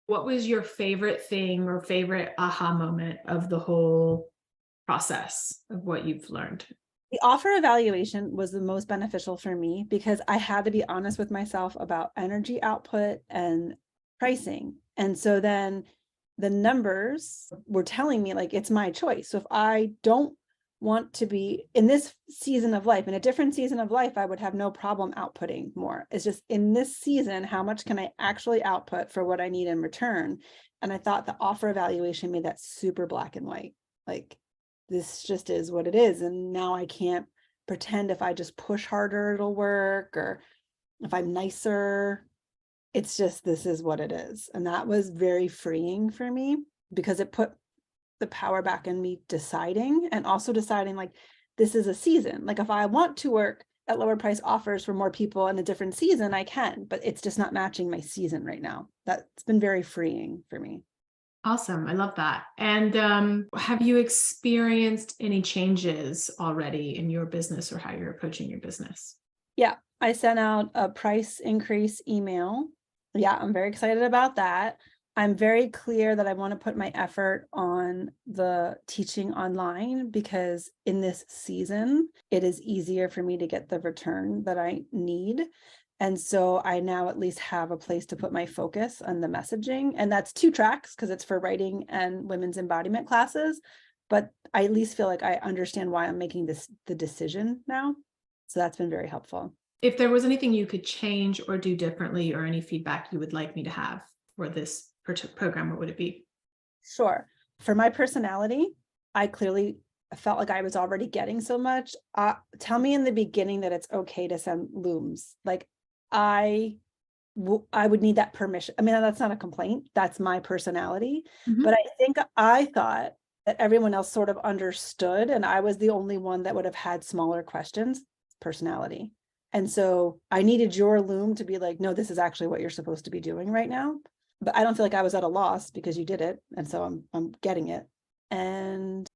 What was your favorite thing or favorite aha moment of the whole process of what you've learned? The offer evaluation was the most beneficial for me because I had to be honest with myself about energy output and pricing. And so then the numbers were telling me like it's my choice. So if I don't want to be in this season of life, in a different season of life, I would have no problem outputting more. It's just in this season, how much can I actually output for what I need in return? And I thought the offer evaluation made that super black and white. Like this just is what it is. And now I can't pretend if I just push harder, it'll work, or if I'm nicer. It's just, this is what it is. And that was very freeing for me because it put the power back in me deciding, and also deciding like, this is a season. Like if I want to work at lower price offers for more people in a different season, I can, but it's just not matching my season right now. That's been very freeing for me. Awesome. I love that. And have you experienced any changes already in your business or how you're approaching your business? Yeah, I sent out a price increase email. Yeah, I'm very excited about that. I'm very clear that I want to put my effort on the teaching online because in this season, it is easier for me to get the return that I need. And so I now at least have a place to put my focus on the messaging. And that's 2 tracks because it's for writing and women's embodiment classes. But I at least feel like I understand why I'm making the decision now. So that's been very helpful. If there was anything you could change or do differently or any feedback you would like me to have for this program, what would it be? Sure. For my personality, I clearly felt like I was already getting so much. Tell me in the beginning that it's okay to send looms. Like I would need that permission. I mean, that's not a complaint. That's my personality. Mhm. But I think I thought that everyone else sort of understood, and I was the only one that would have had smaller questions. Personality. And so I needed your loom to be like, no, this is actually what you're supposed to be doing right now. But I don't feel like I was at a loss because you did it. And so I'm getting it. And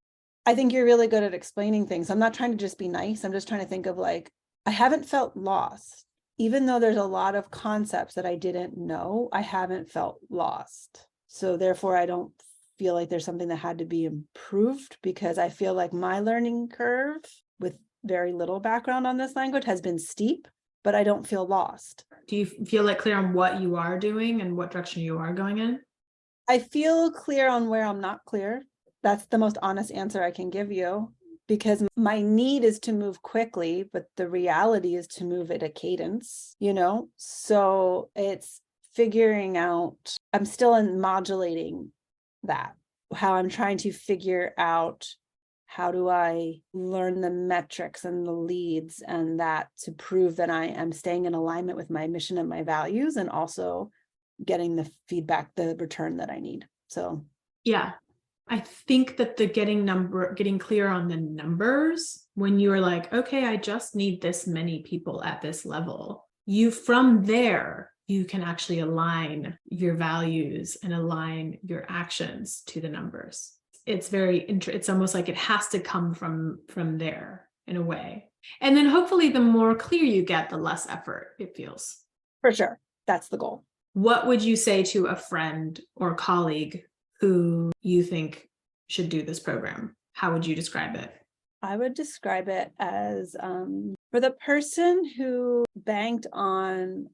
I think you're really good at explaining things. I'm not trying to just be nice. I'm just trying to think of like, I haven't felt lost. Even though there's a lot of concepts that I didn't know, I haven't felt lost. So therefore, I don't feel like there's something that had to be improved because I feel like my learning curve with very little background on this language has been steep, but I don't feel lost. Do you feel like clear on what you are doing and what direction you are going in? I feel clear on where I'm not clear. That's the most honest answer I can give you because my need is to move quickly, but the reality is to move at a cadence, you know? So it's figuring out, I'm still in modulating that, how I'm trying to figure out how do I learn the metrics and the leads and that to prove that I am staying in alignment with my mission and my values, and also getting the feedback, the return that I need. So Yeah. I think that the getting clear on the numbers when you're like, okay, I just need this many people at this level. From there, you can actually align your values and align your actions to the numbers. It's almost like it has to come from there in a way. And then hopefully the more clear you get, the less effort it feels. for sure, that's the goal. What would you say to a friend or colleague who you think should do this program? How would you describe it? I would describe it as for the person who banked on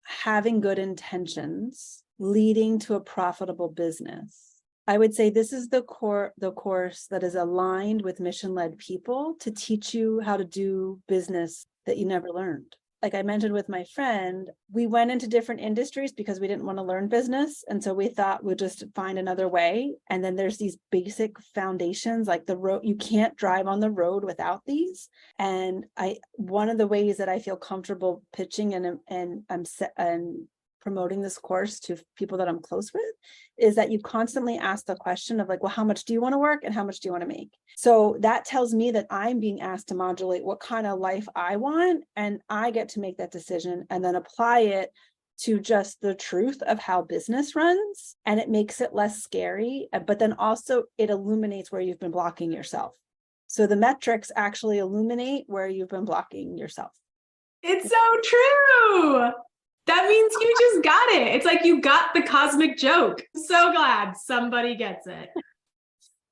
having good intentions leading to a profitable business. I would say this is the course that is aligned with mission-led people to teach you how to do business that you never learned. Like I mentioned with my friend, we went into different industries because we didn't want to learn business. And so we thought we'd just find another way. And then there's these basic foundations, like the road, you can't drive on the road without these. And one of the ways that I feel comfortable pitching and promoting this course to people that I'm close with is that you constantly ask the question of like, well, how much do you want to work and how much do you want to make? So that tells me that I'm being asked to modulate what kind of life I want, and I get to make that decision and then apply it to just the truth of how business runs. And it makes it less scary, but then also it illuminates where you've been blocking yourself. So the metrics actually illuminate where you've been blocking yourself. It's so true. That means you just got it. It's like you got the cosmic joke. So glad somebody gets it.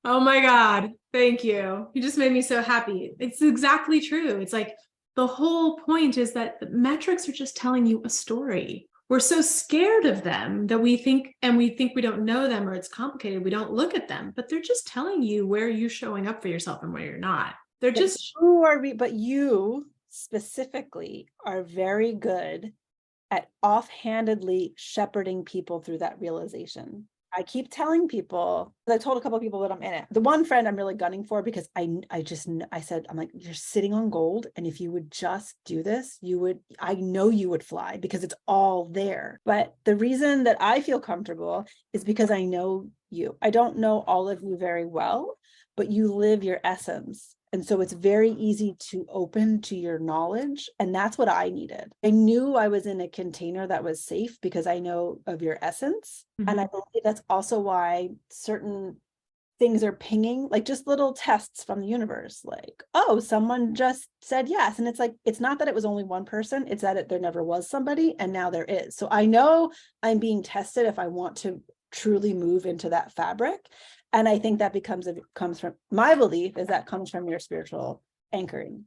Oh my God. Thank you. You just made me so happy. It's exactly true. It's like the whole point is that the metrics are just telling you a story. We're so scared of them that we think we don't know them or it's complicated. We don't look at them, but they're just telling you where you're showing up for yourself and where you're not. They're just but you specifically are very good at offhandedly shepherding people through that realization. I keep telling people, I told a couple of people that I'm in it. The one friend I'm really gunning for because I said, I'm like, you're sitting on gold. And if you would just do this, I know you would fly because it's all there. But the reason that I feel comfortable is because I know you. I don't know all of you very well, but you live your essence. And so it's very easy to open to your knowledge. And that's what I needed. I knew I was in a container that was safe because I know of your essence. Mm-hmm. And I believe that's also why certain things are pinging, like just little tests from the universe, like, oh, someone just said yes. And it's like, it's not that it was only one person, it's that there never was somebody and now there is. So I know I'm being tested if I want to truly move into that fabric. And I think that comes from my belief is that comes from your spiritual anchoring.